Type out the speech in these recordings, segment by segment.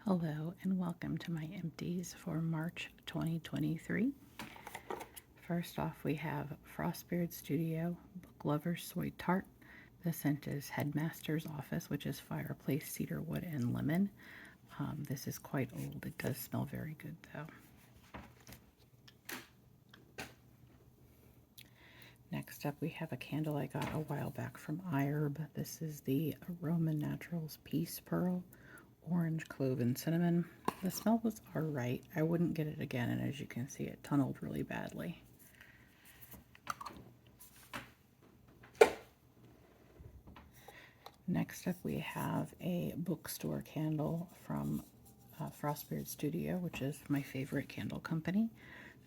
Hello and welcome to my empties for March 2023. First off, we have Frostbeard Studio Book Lovers Soy Tart. The scent is Headmaster's Office, which is fireplace, cedarwood, and lemon. This is quite old. It does smell very good though. Next up, we have a candle I got a while back from iHerb. This is the Aroma Naturals Peace Pearl, orange, clove, and cinnamon. The smell was alright. I wouldn't get it again, and as you can see, it tunneled really badly. Next up, we have a bookstore candle from Frostbeard Studio, which is my favorite candle company.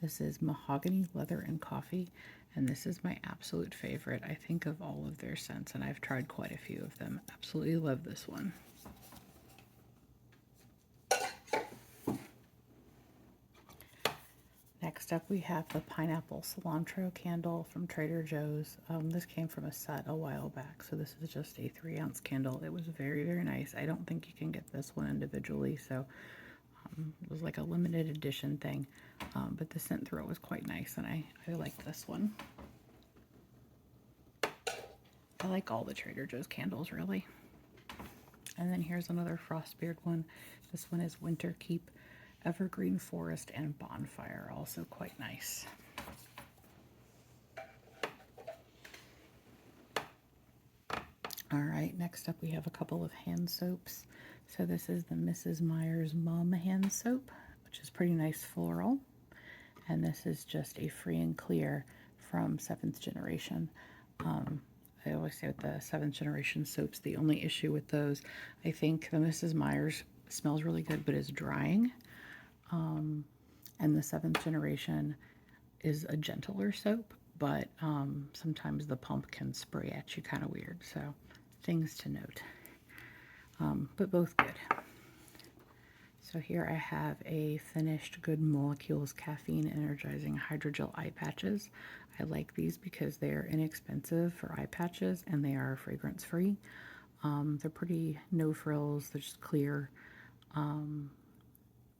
This is Mahogany, Leather, and Coffee, and this is my absolute favorite, I think, of all of their scents, and I've tried quite a few of them. Absolutely love this one. Next up, we have the Pineapple Cilantro Candle from Trader Joe's. This came from a set a while back, so this is just a 3-ounce candle. It was very, very nice. I don't think you can get this one individually, so it was like a limited edition thing. But the scent through it was quite nice, and I like this one. I like all the Trader Joe's candles, really. And then here's another Frostbeard one. This one is Winter Keep, Evergreen Forest, and Bonfire, also quite nice. All right, next up we have a couple of hand soaps. So this is the Mrs. Meyer's Mum hand soap, which is pretty nice floral. And this is just a free and clear from 7th Generation. I always say with the 7th Generation soaps, the only issue with those, I think the Mrs. Meyer's smells really good but is drying. And the 7th Generation is a gentler soap, but sometimes the pump can spray at you kind of weird. So things to note. But both good. So here I have a finished Good Molecules Caffeine Energizing Hydrogel Eye Patches. I like these because they're inexpensive for eye patches and they are fragrance free. They're pretty no frills, they're just clear.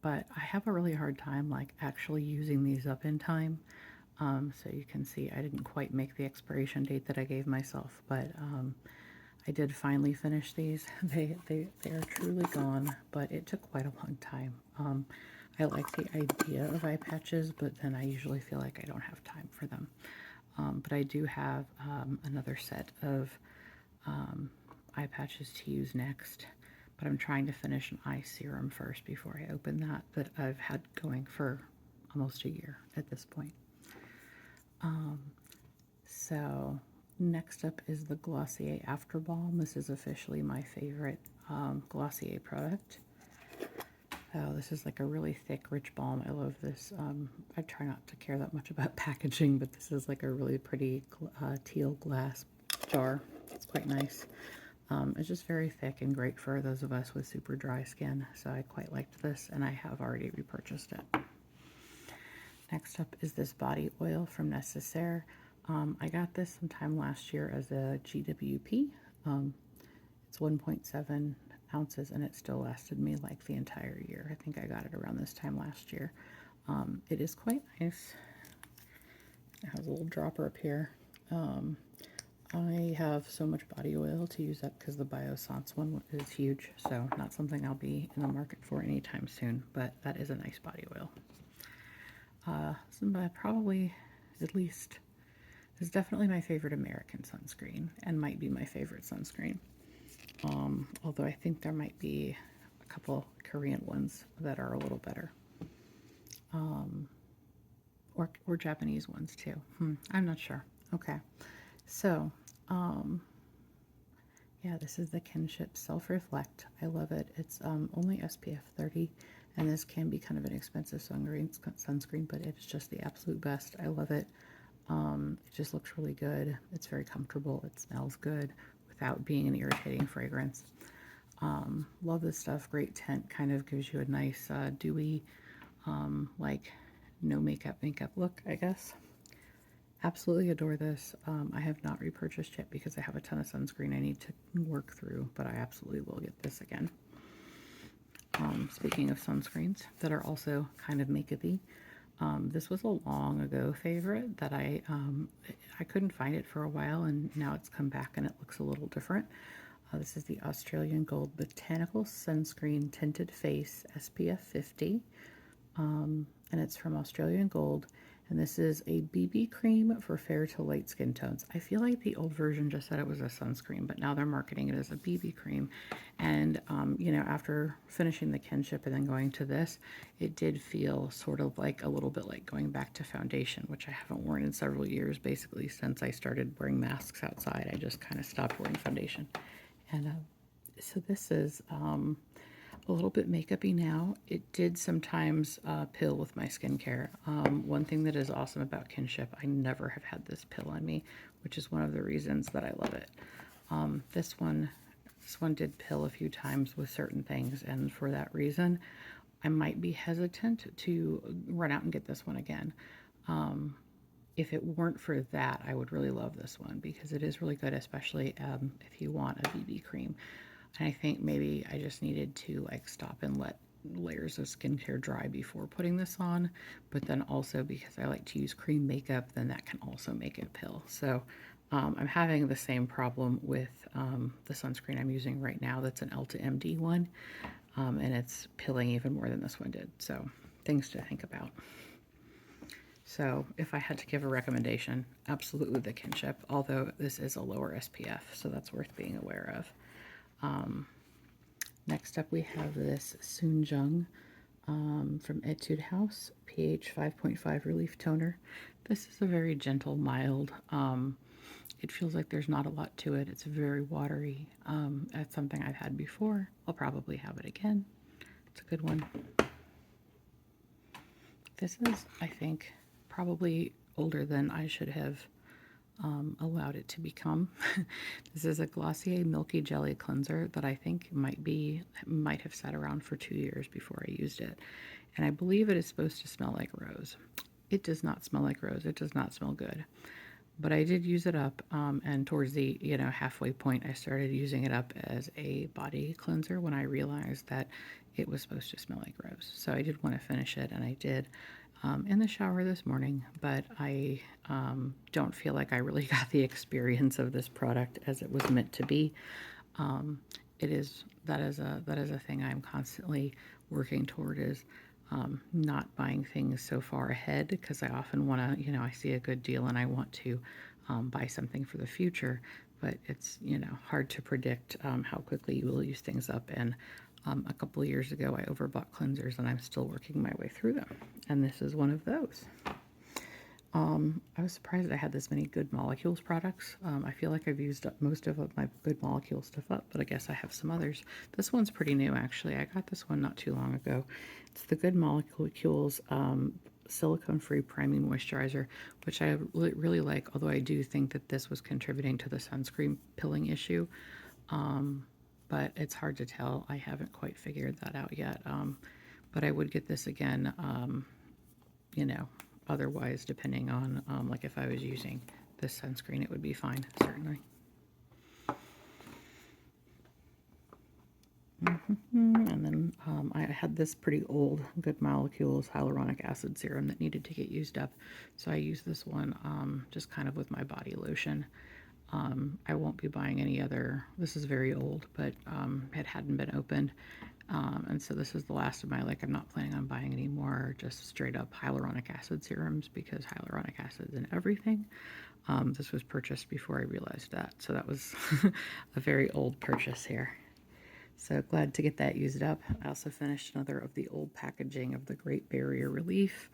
But I have a really hard time like actually using these up in time. So you can see I didn't quite make the expiration date that I gave myself, but I did finally finish these. They are truly gone, but it took quite a long time. I like the idea of eye patches, but then I usually feel like I don't have time for them. But I do have another set of eye patches to use next, but I'm trying to finish an eye serum first before I open that I've had going for almost a year at this point. So next up is the Glossier After Balm. This is officially my favorite Glossier product. Oh, this is like a really thick, rich balm. I love this. I try not to care that much about packaging, but this is like a really pretty teal glass jar. It's quite nice. It's just very thick and great for those of us with super dry skin, so I quite liked this, and I have already repurchased it. Next up is this body oil from Necessaire. I got this sometime last year as a GWP. It's 1.7 ounces, and it still lasted me like the entire year. I think I got it around this time last year. It is quite nice. It has a little dropper up here. I have so much body oil to use up because the Biossance one is huge, so not something I'll be in the market for anytime soon, but that is a nice body oil. Probably, at least, is definitely my favorite American sunscreen and might be my favorite sunscreen. Although I think there might be a couple Korean ones that are a little better. Or Japanese ones too. I'm not sure. Okay. So, yeah, this is the Kinship Self-Reflect. I love it. It's only SPF 30, and this can be kind of an expensive sunscreen, but it's just the absolute best. I love it. It just looks really good. It's very comfortable. It smells good without being an irritating fragrance. Love this stuff. Great tint. Kind of gives you a nice dewy, like no makeup look, I guess. Absolutely adore this. I have not repurchased yet because I have a ton of sunscreen I need to work through, but I absolutely will get this again. speaking of sunscreens that are also kind of makeup-y. This was a long ago favorite that I couldn't find it for a while, and now it's come back and it looks a little different. This is the Australian Gold Botanical Sunscreen Tinted Face SPF 50, and it's from Australian Gold. And this is a BB cream for fair to light skin tones. I feel like the old version just said it was a sunscreen, but now they're marketing it as a BB cream. And, you know, after finishing the Kinship and then going to this, it did feel sort of like a little bit like going back to foundation, which I haven't worn in several years, basically since I started wearing masks outside. I just kind of stopped wearing foundation. And so this is a little bit makeup-y now. It did sometimes pill with my skincare. One thing that is awesome about Kinship, I never have had this pill on me, which is one of the reasons that I love it. This one did pill a few times with certain things, and for that reason, I might be hesitant to run out and get this one again. If it weren't for that, I would really love this one because it is really good, especially if you want a BB cream. And I think maybe I just needed to like stop and let layers of skincare dry before putting this on. But then also because I like to use cream makeup, then that can also make it pill. So I'm having the same problem with the sunscreen I'm using right now. That's an Ulta MD one. And it's pilling even more than this one did. So things to think about. So if I had to give a recommendation, absolutely the Kinship, although this is a lower SPF, so that's worth being aware of. Next up we have this Soonjung from Etude House, pH 5.5 Relief Toner. This is a very gentle, mild, it feels like there's not a lot to it. It's very watery. That's something I've had before. I'll probably have it again. It's a good one. This is, I think, probably older than I should have allowed it to become. This is a Glossier Milky Jelly Cleanser that I think might have sat around for 2 years before I used it. And I believe it is supposed to smell like rose. It does not smell like rose. It does not smell good. But I did use it up, and towards the halfway point, I started using it up as a body cleanser when I realized that it was supposed to smell like rose. So I did want to finish it, and I did in the shower this morning. But I don't feel like I really got the experience of this product as it was meant to be. That is a thing I'm constantly working toward, is not buying things so far ahead, because I often want to, I see a good deal and I want to buy something for the future, but it's, hard to predict how quickly you will use things up. And a couple of years ago, I overbought cleansers and I'm still working my way through them. And this is one of those. I was surprised I had this many Good Molecules products. I feel like I've used up most of my Good Molecules stuff up, but I guess I have some others. This one's pretty new, actually. I got this one not too long ago. It's the Good Molecules silicone-free priming moisturizer, which I really like, although I do think that this was contributing to the sunscreen pilling issue. But it's hard to tell. I haven't quite figured that out yet. But I would get this again, otherwise, depending on, like if I was using this sunscreen, it would be fine, certainly. And then I had this pretty old Good Molecules hyaluronic acid serum that needed to get used up. So I used this one just kind of with my body lotion. I won't be buying any other. This is very old, but it hadn't been opened. And so this is the last of my, I'm not planning on buying any more just straight up hyaluronic acid serums, because hyaluronic acid is in everything. This was purchased before I realized that. So that was a very old purchase here. So glad to get that used up. I also finished another of the old packaging of the Great Barrier Relief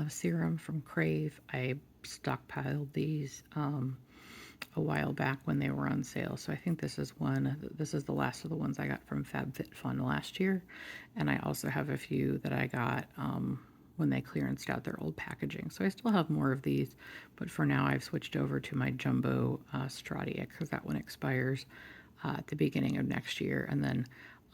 serum from Crave. I stockpiled these a while back when they were on sale. So I think this is the last of the ones I got from FabFitFun last year. And I also have a few that I got when they clearanced out their old packaging. So I still have more of these, but for now I've switched over to my Jumbo Stratia, because that one expires at the beginning of next year. And then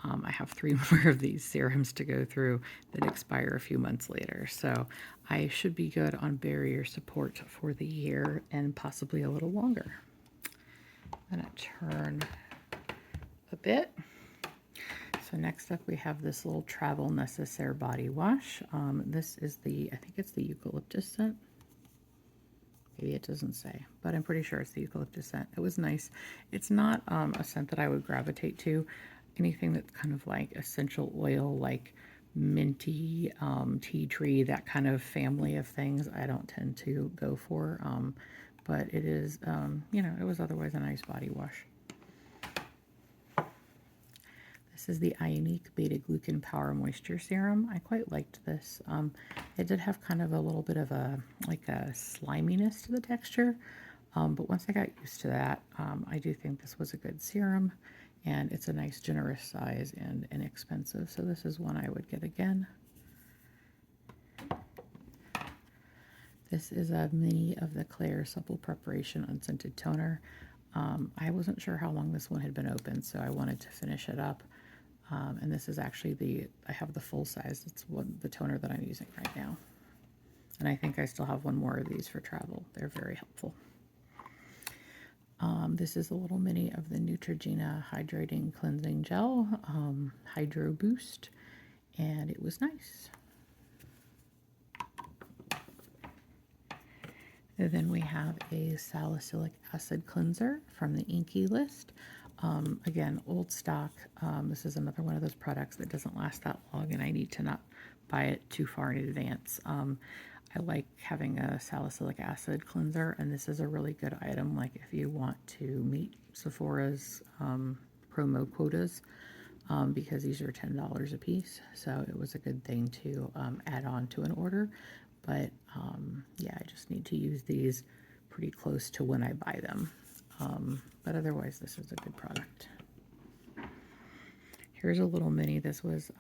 I have 3 more of these serums to go through that expire a few months later. So I should be good on barrier support for the year and possibly a little longer. I'm going to turn a bit. So so next up we have this little Travel Necessaire body wash. This is I think it's the eucalyptus scent. Maybe it doesn't say, but I'm pretty sure it's the eucalyptus scent. It was nice. It's not a scent that I would gravitate to. Anything that's kind of like essential oil, like minty, tea tree, that kind of family of things, I don't tend to go for. But it is, it was otherwise a nice body wash. This is the Ionique Beta Glucan Power Moisture Serum. I quite liked this. It did have kind of a little bit of a sliminess to the texture, but once I got used to that, I do think this was a good serum, and it's a nice generous size and inexpensive, so this is one I would get again. This is a mini of the Claire Supple Preparation Unscented Toner. I wasn't sure how long this one had been open, so I wanted to finish it up. And this is actually I have the full size. It's the toner that I'm using right now. And I think I still have one more of these for travel. They're very helpful. This is a little mini of the Neutrogena Hydrating Cleansing Gel, Hydro Boost, and it was nice. And then we have a salicylic acid cleanser from the Inky list. Again, old stock. This is another one of those products that doesn't last that long, and I need to not buy it too far in advance. I like having a salicylic acid cleanser, and this is a really good item, like if you want to meet Sephora's promo quotas, because these are $10 a piece, so it was a good thing to add on to an order. But yeah, I just need to use these pretty close to when I buy them. But otherwise, this is a good product. Here's a little mini. This was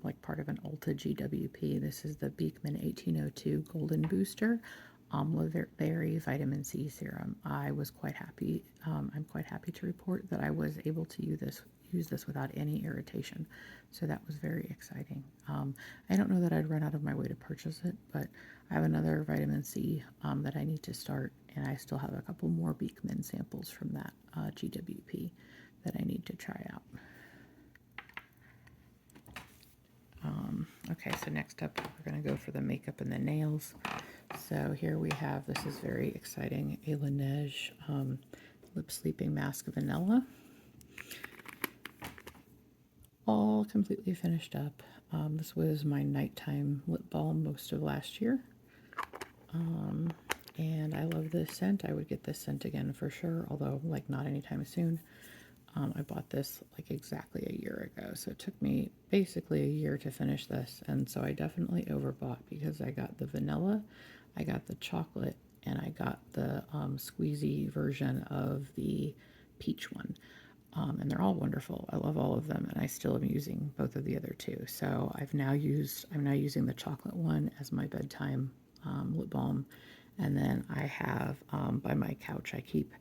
like part of an Ulta GWP. This is the Beekman 1802 Golden Booster Amla Berry Vitamin C Serum. I was quite happy. I'm quite happy to report that I was able to use this without any irritation. So that was very exciting. I don't know that I'd run out of my way to purchase it, but I have another vitamin C that I need to start, and I still have a couple more Beekman samples from that GWP that I need to try out. Okay, so next up we're going to go for the makeup and the nails. So here we have, this is very exciting, a Laneige Lip Sleeping Mask Vanilla. All completely finished up. This was my nighttime lip balm most of last year. And I love this scent. I would get this scent again for sure, although like not anytime soon. I bought this like exactly a year ago, so it took me basically a year to finish this, and so I definitely overbought because I got the vanilla, I got the chocolate, and I got the squeezy version of the peach one. And they're all wonderful. I love all of them, and I still am using both of the other two. So I'm now using the chocolate one as my bedtime lip balm, and then I have by my couch I keep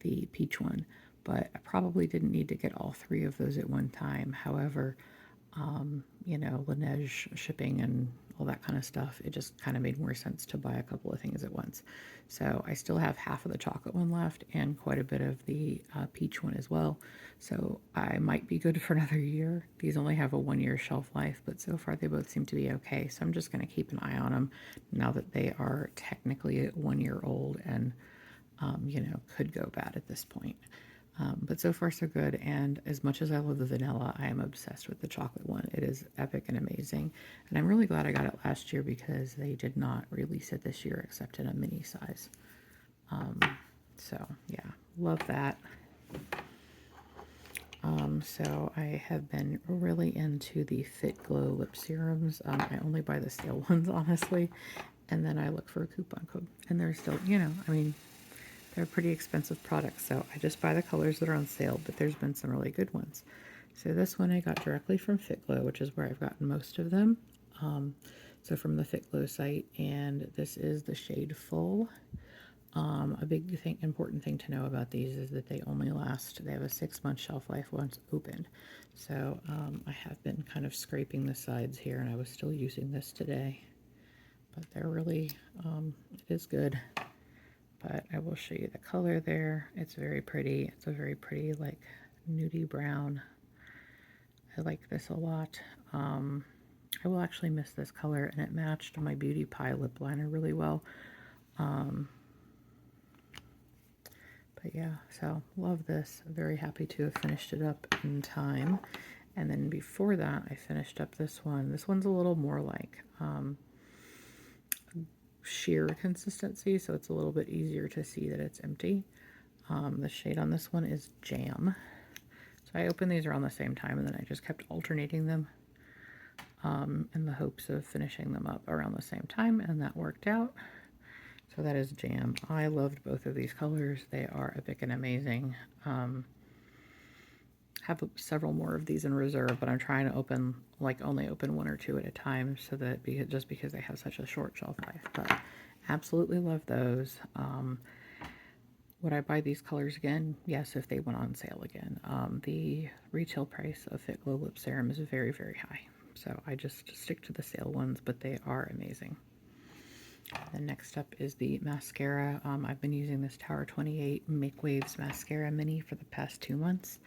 the peach one. But I probably didn't need to get all three of those at one time. However, Laneige shipping and all that kind of stuff, it just kind of made more sense to buy a couple of things at once. So I still have half of the chocolate one left and quite a bit of the peach one as well. So I might be good for another year. These only have a 1-year shelf life, but so far they both seem to be okay. So I'm just going to keep an eye on them now that they are technically 1 year old and, could go bad at this point. But so far so good, and as much as I love the vanilla, I am obsessed with the chocolate one. It is epic and amazing, and I'm really glad I got it last year because they did not release it this year except in a mini size. So yeah, love that. So I have been really into the Fit Glow lip serums. I only buy the sale ones, honestly, and then I look for a coupon code, and they're still, they're pretty expensive products, so I just buy the colors that are on sale, but there's been some really good ones. So this one I got directly from Fit Glow, which is where I've gotten most of them. So from the Fit Glow site, and this is the shade Full. A big thing, important thing to know about these is that they only last, they have a 6-month shelf life once opened. So I have been kind of scraping the sides here, and I was still using this today. But they're really, it is good. But I will show you the color there. It's very pretty. It's a very pretty, like, nudie brown. I like this a lot. I will actually miss this color, and it matched my Beauty Pie lip liner really well. But yeah, so love this. Very happy to have finished it up in time. And then before that, I finished up this one. This one's a little more like sheer consistency, so it's a little bit easier to see that it's empty. The shade on this one is Jam. So I opened these around the same time, and then I just kept alternating them in the hopes of finishing them up around the same time, and that worked out. So that is Jam. I loved both of these colors. They are epic and amazing. Have several more of these in reserve, but I'm trying to only open one or two at a time, so that just because they have such a short shelf life. But absolutely love those. Would I buy these colors again? Yes, if they went on sale again. The retail price of Fit Glow Lip Serum is very, very high, so I just stick to the sale ones, but they are amazing. Then next up is the mascara. I've been using this Tower 28 Make Waves Mascara Mini for the past 2 months.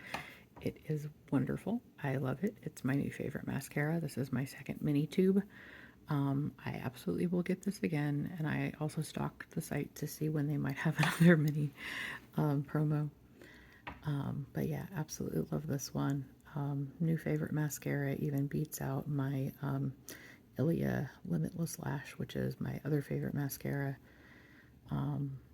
It is wonderful. I love it. It's my new favorite mascara. This is my second mini tube. I absolutely will get this again, and I also stalked the site to see when they might have another mini promo. But yeah, absolutely love this one. New favorite mascara, even beats out my Ilia Limitless Lash, which is my other favorite mascara.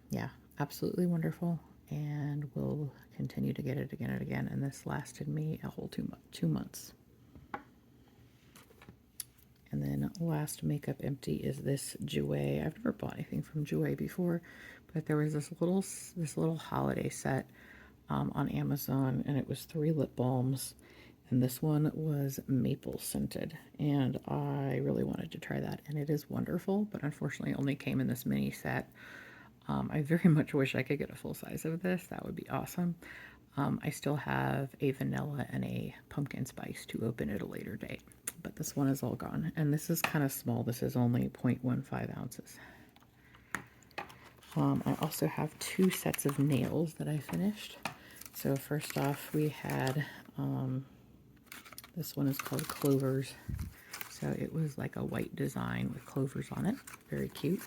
Yeah, absolutely wonderful, and will continue to get it again and again, and this lasted me a whole 2 months. And then last makeup empty is this Jouer. I've never bought anything from Jouer before, but there was this little holiday set on Amazon, and it was 3 lip balms, and this one was maple scented, and I really wanted to try that, and it is wonderful, but unfortunately only came in this mini set. I very much wish I could get a full size of this. That would be awesome. I still have a vanilla and a pumpkin spice to open at a later date, but this one is all gone. And this is kind of small. This is only 0.15 ounces. I also have 2 sets of nails that I finished. So first off, we had, this one is called Clovers. So it was like a white design with clovers on it. Very cute.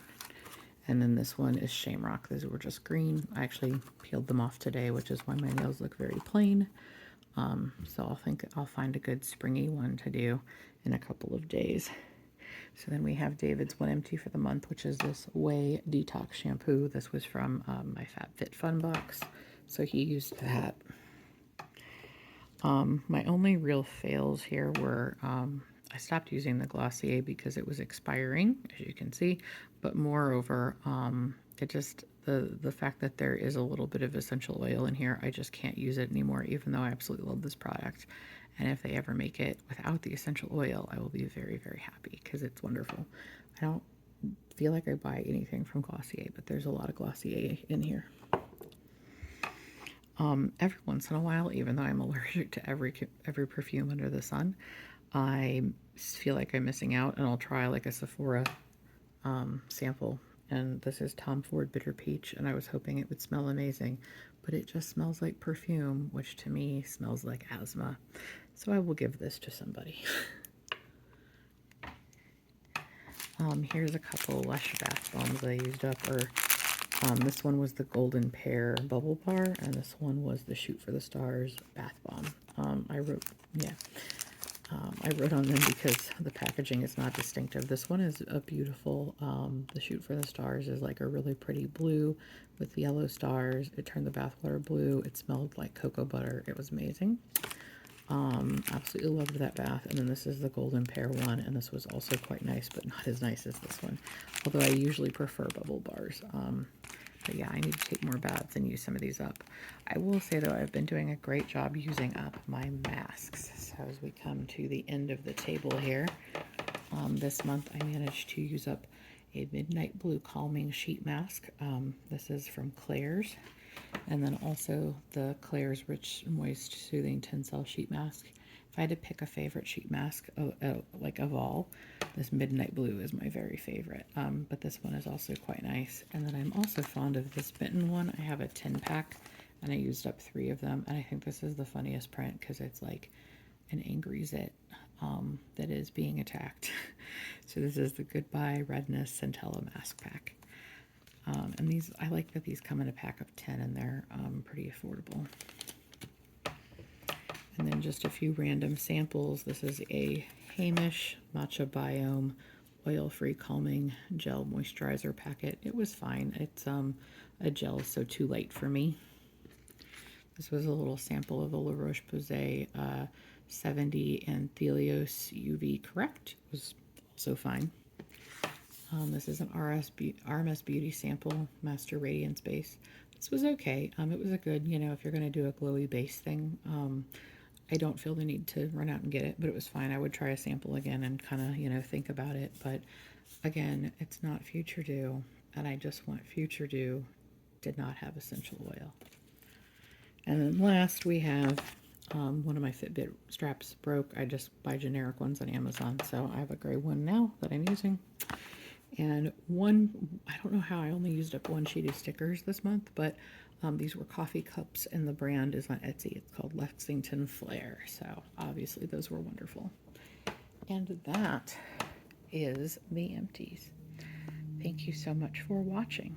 And then this one is Shamrock. These were just green. I actually peeled them off today, which is why my nails look very plain. So I'll find a good springy one to do in a couple of days. So then we have David's One Empty for the month, which is this Way Detox Shampoo. This was from my FabFitFun box. So he used that. My only real fails here were I stopped using the Glossier because it was expiring, as you can see, but moreover, it just, the fact that there is a little bit of essential oil in here, I just can't use it anymore, even though I absolutely love this product. And if they ever make it without the essential oil, I will be very, very happy because it's wonderful. I don't feel like I buy anything from Glossier, but there's a lot of Glossier in here. Every once in a while, even though I'm allergic to every perfume under the sun, I feel like I'm missing out, and I'll try like a Sephora sample. And this is Tom Ford Bitter Peach, and I was hoping it would smell amazing, but it just smells like perfume, which to me smells like asthma. So I will give this to somebody. Here's a couple Lush bath bombs I used up. This one was the Golden Pear Bubble Bar, and this one was the Shoot for the Stars Bath Bomb. I wrote on them because the packaging is not distinctive. This one is a beautiful, the Shoot for the Stars is like a really pretty blue with yellow stars. It turned the bathwater blue. It smelled like cocoa butter. It was amazing. Absolutely loved that bath. And then this is the Golden Pear one, and this was also quite nice, but not as nice as this one. Although I usually prefer bubble bars. But yeah, I need to take more baths and use some of these up. I will say though, I've been doing a great job using up my masks. So as we come to the end of the table here, this month I managed to use up a Midnight Blue Calming Sheet Mask. This is from Claire's. And then also the Claire's Rich Moist Soothing Tencel Sheet Mask. If I had to pick a favorite sheet mask, like of all, this Midnight Blue is my very favorite. But this one is also quite nice. And then I'm also fond of this Benton one. I have a 10-pack, and I used up 3 of them. And I think this is the funniest print because it's like an angry zit that is being attacked. So this is the Goodbye Redness Centella Mask Pack. And these, I like that these come in a pack of 10 and they're pretty affordable. And then just a few random samples. This is a Hamish Matcha Biome Oil-Free Calming Gel Moisturizer Packet. It was fine. It's a gel, so too light for me. This was a little sample of the La Roche-Posay 70 and Thelios UV Correct. It was also fine. This is an RMS Beauty sample, Master Radiance Base. This was okay. It was a good, if you're going to do a glowy base thing, I don't feel the need to run out and get it, but it was fine. I would try a sample again and kind of, think about it. But again, it's not Future Dew, and I just want Future Dew did not have essential oil. And then last we have one of my Fitbit straps broke. I just buy generic ones on Amazon, so I have a gray one now that I'm using. And I don't know how I only used up one sheet of stickers this month, but these were coffee cups, and the brand is on Etsy. It's called Lexington Flair. So obviously those were wonderful. And that is the Empties. Thank you so much for watching.